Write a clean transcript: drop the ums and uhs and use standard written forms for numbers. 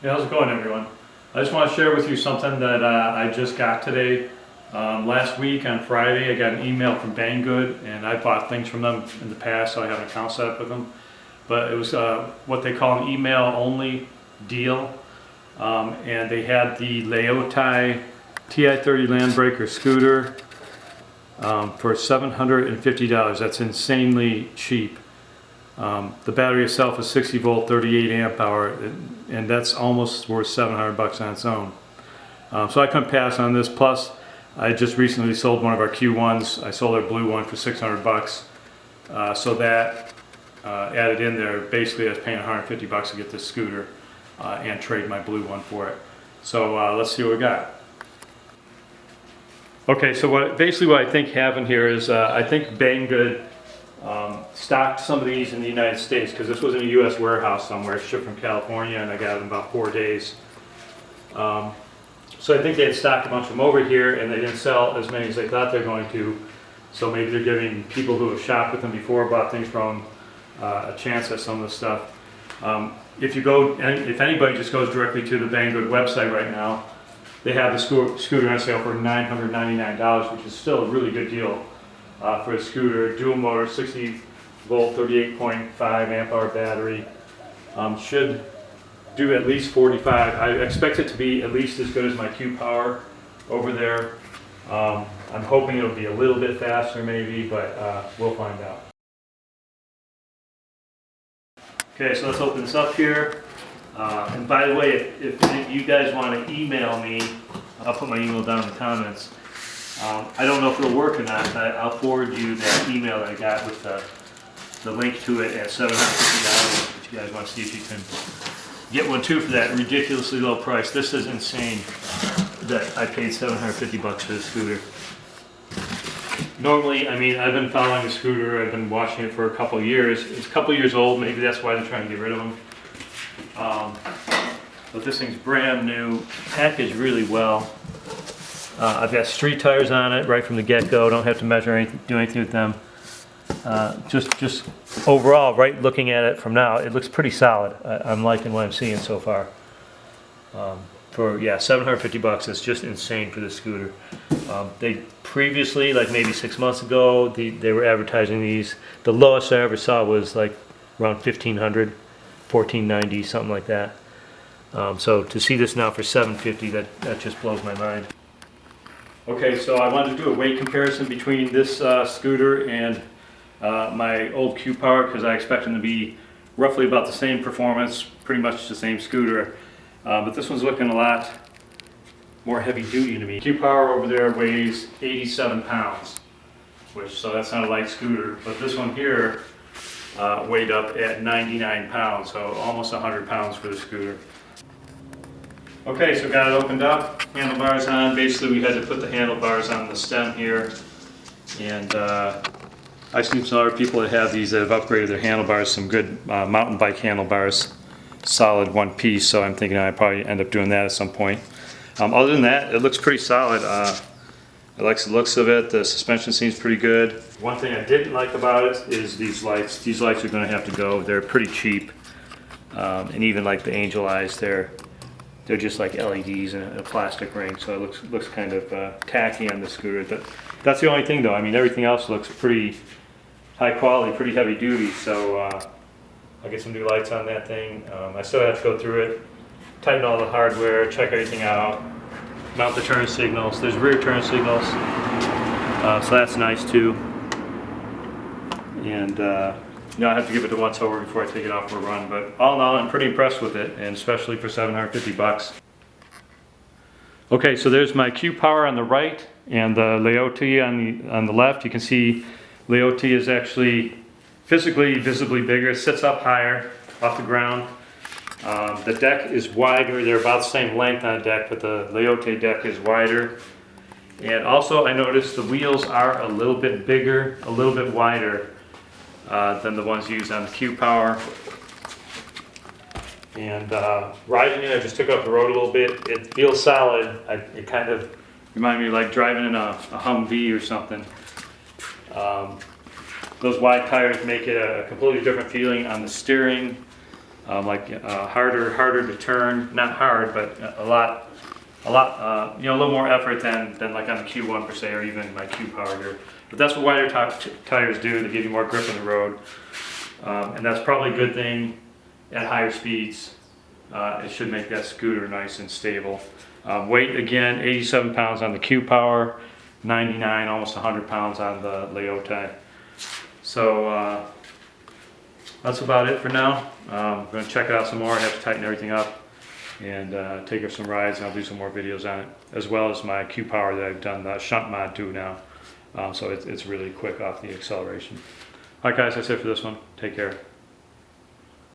Hey, how's it going, everyone? I just want to share with you something that I just got today. Last week on Friday, I got an email from Banggood, and I bought things from them in the past, so I have an account set up with them. But it was what they call an email-only deal, and they had the Laotie Ti30 Landbreaker scooter for $750. That's insanely cheap. The battery itself is 60 volt, 38 amp hour, and that's almost worth $700 on its own. So I couldn't pass on this. Plus, I just recently sold one of our Q1s. I sold our blue one for $600. So that added in there, basically I was paying $150 to get this scooter and trade my blue one for it. So let's see what we got. Okay, so basically what I think happened here is I think Banggood stocked some of these in the United States, because this was in a U.S. warehouse somewhere, shipped from California, and I got it in about 4 days. So I think they had stocked a bunch of them over here, and they didn't sell as many as they thought they were going to. So maybe they're giving people who have shopped with them before, bought things from a chance at some of the stuff. If anybody just goes directly to the Banggood website right now, they have the scooter on sale for $999, which is still a really good deal. For a scooter, dual motor, 60 volt, 38.5 amp hour battery. Should do at least 45. I expect it to be at least as good as my Q Power over there. I'm hoping it'll be a little bit faster maybe, but we'll find out. Okay, so let's open this up here. And by the way, if you guys want to email me, I'll put my email down in the comments. I don't know if it'll work or not, but I'll forward you that email that I got with the link to it at $750. If you guys want to see if you can get one too for that ridiculously low price. This is insane that I paid $750 for this scooter. Normally, I mean, I've been following the scooter, I've been watching it for a couple of years. It's a couple of years old, maybe that's why they're trying to get rid of them. But this thing's brand new, packaged really well. I've got street tires on it right from the get-go. Don't have to measure anything, do anything with them. Just overall, right, looking at it from now, it looks pretty solid. I'm liking what I'm seeing so far. For $750, it's just insane for this scooter. They previously, like maybe 6 months ago, they were advertising these. The lowest I ever saw was like around $1,500, $1,490, something like that. So to see this now for $750, that just blows my mind. Okay, so I wanted to do a weight comparison between this scooter and my old Q Power, because I expect them to be roughly about the same performance, pretty much the same scooter. But this one's looking a lot more heavy duty to me. Q Power over there weighs 87 pounds, so that's not a light scooter. But this one here weighed up at 99 pounds, so almost 100 pounds for the scooter. Okay, so got it opened up, handlebars on. Basically we had to put the handlebars on the stem here. And I've seen some other people that have these that have upgraded their handlebars, some good mountain bike handlebars, solid one piece, so I'm thinking I'd probably end up doing that at some point. Other than that, it looks pretty solid. I like the looks of it. The suspension seems pretty good. One thing I didn't like about it is these lights. These lights are going to have to go. They're pretty cheap. And even like the angel eyes, they're just like LEDs in a plastic ring, so it looks kind of tacky on the scooter. That's the only thing though. I mean, everything else looks pretty high quality, pretty heavy duty, so I'll get some new lights on that thing. I still have to go through it, tighten all the hardware, check everything out, mount the turn signals. There's rear turn signals, so that's nice too. And I have to give it a once over before I take it off for a run, but all in all, I'm pretty impressed with it, and especially for $750. Okay, so there's my Q Power on the right and the Laotie on the left. You can see Laotie is actually physically visibly bigger. It sits up higher off the ground. The deck is wider. They're about the same length on the deck, but the Laotie deck is wider. And also I noticed the wheels are a little bit bigger, a little bit wider than the ones used on the Q Power. And riding it, I just took up the road a little bit. It feels solid. It kind of reminded me of like driving in a Humvee or something. Those wide tires make it a completely different feeling on the steering. harder to turn, not hard, but a lot, a little more effort than like on the Q1 per se, or even my Q Power here. But that's what wider tires do. They give you more grip on the road, and that's probably a good thing at higher speeds. It should make that scooter nice and stable. Weight again, 87 pounds on the Q Power, 99, almost 100 pounds on the Laotie. So that's about it for now. I'm going to check it out some more. I have to tighten everything up and take her some rides, and I'll do some more videos on it, as well as my Q Power that I've done the shunt mod to now. So it's really quick off the acceleration. All right guys, that's it for this one. Take care.